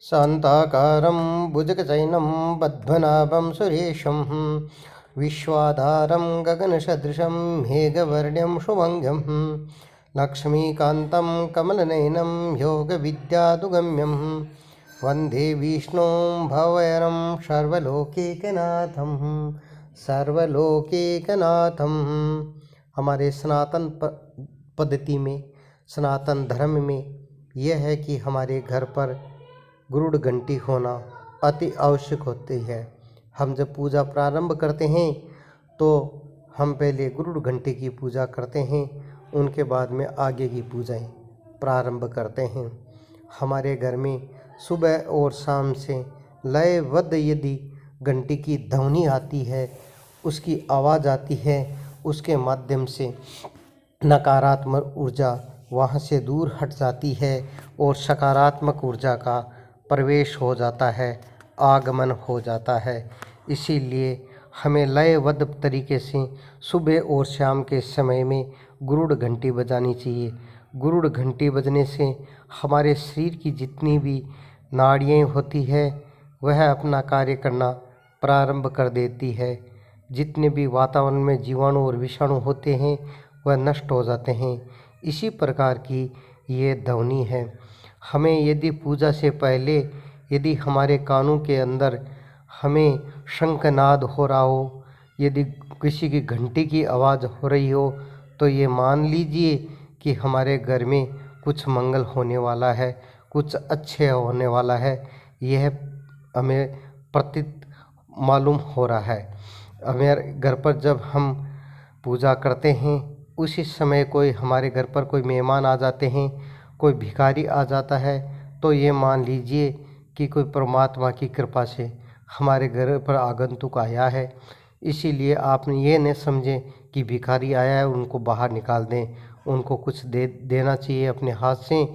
शान्ताकारं भुजगशयनं पद्मनाभं सुरेशं विश्वाधारं गगनसदृशं मेघवर्ण्यं शुभङ्गं लक्ष्मीकान्तं कमलनयनं योगविद्यादुगम्यं वन्दे विष्णुं भवयनं सर्वलोकैकनाथं सर्वलोकैकनाथं। हमारे सनातन पद्धति में, सनातन धर्म में यह है कि हमारे घर पर गरुड़ घंटी होना अति आवश्यक होती है। हम जब पूजा प्रारंभ करते हैं तो हम पहले गरुड़ घंटी की पूजा करते हैं, उनके बाद में आगे की पूजाएं प्रारंभ करते हैं। हमारे घर में सुबह और शाम से लयबद्ध यदि घंटी की ध्वनि आती है, उसकी आवाज़ आती है, उसके माध्यम से नकारात्मक ऊर्जा वहाँ से दूर हट जाती है और सकारात्मक ऊर्जा का प्रवेश हो जाता है, आगमन हो जाता है। इसीलिए हमें लयबद्ध तरीके से सुबह और शाम के समय में गरुड़ घंटी बजानी चाहिए। गरुड़ घंटी बजने से हमारे शरीर की जितनी भी नाड़ियाँ होती है वह अपना कार्य करना प्रारंभ कर देती है। जितने भी वातावरण में जीवाणु और विषाणु होते हैं वह नष्ट हो जाते हैं। इसी प्रकार की ये ध्वनि है। हमें यदि पूजा से पहले यदि हमारे कानों के अंदर हमें शंखनाद हो रहा हो, यदि किसी की घंटी की आवाज़ हो रही हो, तो ये मान लीजिए कि हमारे घर में कुछ मंगल होने वाला है, कुछ अच्छे होने वाला है। यह हमें प्रतीत मालूम हो रहा है। हमारे घर पर जब हम पूजा करते हैं उसी समय कोई हमारे घर पर कोई मेहमान आ जाते हैं, कोई भिखारी आ जाता है, तो ये मान लीजिए कि कोई परमात्मा की कृपा से हमारे घर पर आगंतुक आया है। इसीलिए आपने ये न समझें कि भिखारी आया है उनको बाहर निकाल दें, उनको कुछ देना चाहिए अपने हाथ से।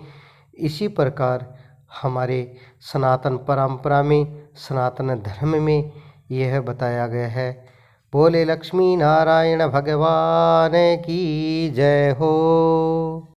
इसी प्रकार हमारे सनातन परंपरा में, सनातन धर्म में यह बताया गया है। बोले लक्ष्मी नारायण भगवान की जय हो।